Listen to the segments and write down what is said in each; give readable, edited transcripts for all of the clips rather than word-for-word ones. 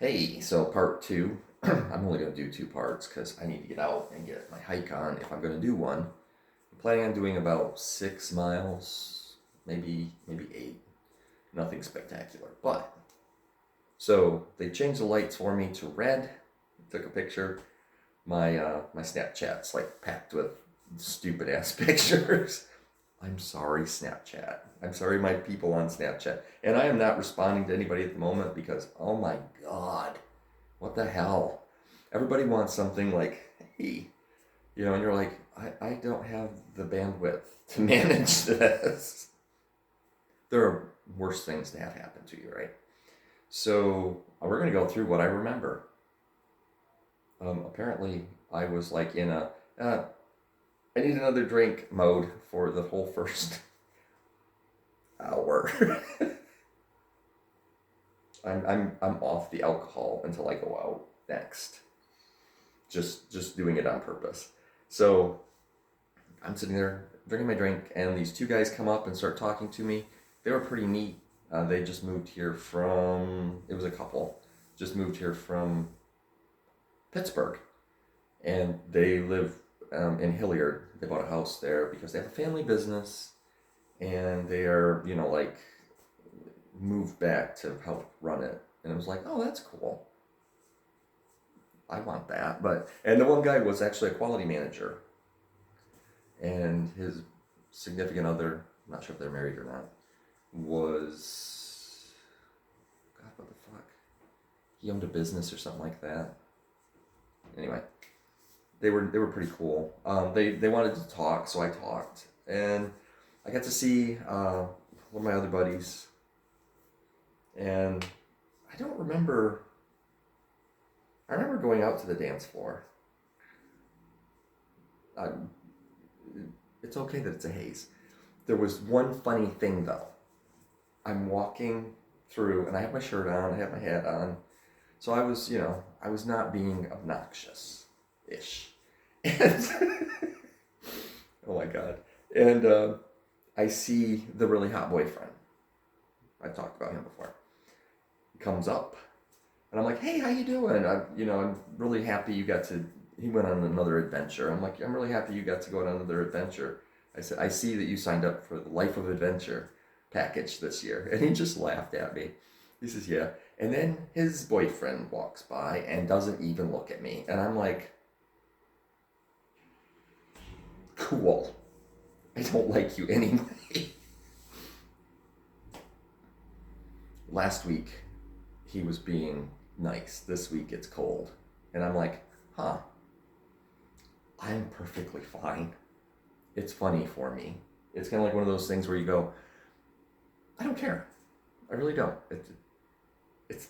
Hey, so part two. I'm only going to do two parts because I need to get out and get my hike on if I'm going to do one. I'm planning on doing about 6 miles, maybe 8. Nothing spectacular. But, so they changed the lights for me to red. Took a picture. My Snapchat's like packed with stupid ass pictures. I'm sorry, Snapchat. I'm sorry, my people on Snapchat. And I am not responding to anybody at the moment because, oh my God, what the hell? Everybody wants something like, hey, and you're like, I don't have the bandwidth to manage this. There are worse things to have happen to you, right? So we're going to go through what I remember. Apparently, I was like in a, I need another drink mode for the whole first hour. I'm off the alcohol until I go out next. Just doing it on purpose. So I'm sitting there drinking my drink, and these two guys come up and start talking to me. They were pretty neat. They just moved here from, it was a couple, just moved here from Pittsburgh. And they live in Hilliard. They bought a house there because they have a family business, and they are, like, moved back to help run it. And it was like, oh, that's cool. I want that. And the one guy was actually a quality manager. And his significant other, I'm not sure if they're married or not, was, God, what the fuck? He owned a business or something like that. Anyway, they were pretty cool. They wanted to talk, so I talked. And I got to see one of my other buddies. And I don't remember. I remember going out to the dance floor. It's okay that it's a haze. There was one funny thing though. I'm walking through, and I have my shirt on, I have my hat on, so I was not being obnoxious-ish. And oh my God! And I see the really hot boyfriend. I've talked about him before. Comes up, and I'm like, hey, how you doing? I'm really happy you got to, he went on another adventure. I'm like, I'm really happy you got to go on another adventure. I said, I see that you signed up for the Life of Adventure package this year. And he just laughed at me. He says, yeah. And then his boyfriend walks by and doesn't even look at me. And I'm like, cool. I don't like you anyway. Last week, he was being nice. This week it's cold. And I'm like, huh, I'm perfectly fine. It's funny for me. It's kind of like one of those things where you go, I don't care. I really don't. It's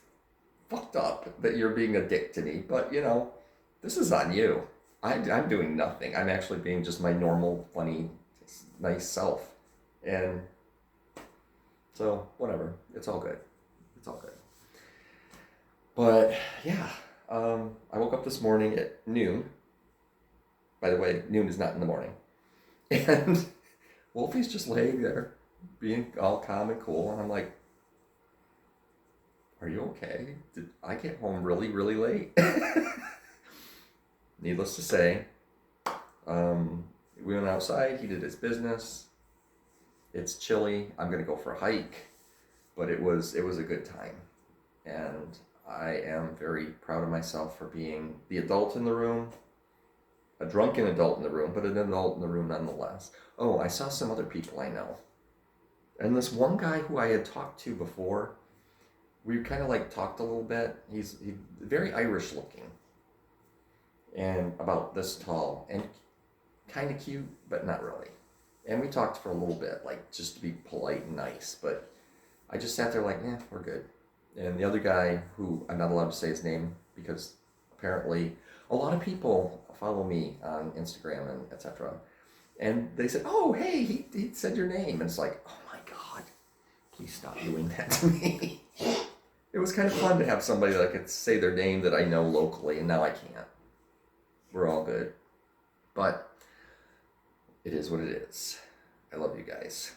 fucked up that you're being a dick to me, but this is on you. I'm doing nothing. I'm actually being just my normal, funny, nice self. And so, whatever. It's all good. It's all good. But yeah, I woke up this morning at noon. By the way, noon is not in the morning. And Wolfie's just laying there, being all calm and cool. And I'm like, are you okay? Did I get home really, really late? Needless to say, we went outside. He did his business. It's chilly. I'm going to go for a hike. But it was a good time. And I am very proud of myself for being the adult in the room, a drunken adult in the room, but an adult in the room nonetheless. Oh, I saw some other people I know. And this one guy who I had talked to before, we kind of like talked a little bit. He's very Irish looking and about this tall and kind of cute, but not really. And we talked for a little bit, like just to be polite and nice, but I just sat there like, we're good. And the other guy, who I'm not allowed to say his name because apparently a lot of people follow me on Instagram and etc. And they said, oh, hey, he said your name. And it's like, oh my God, please stop doing that to me. It was kind of fun to have somebody that could say their name that I know locally, and now I can't. We're all good. But it is what it is. I love you guys.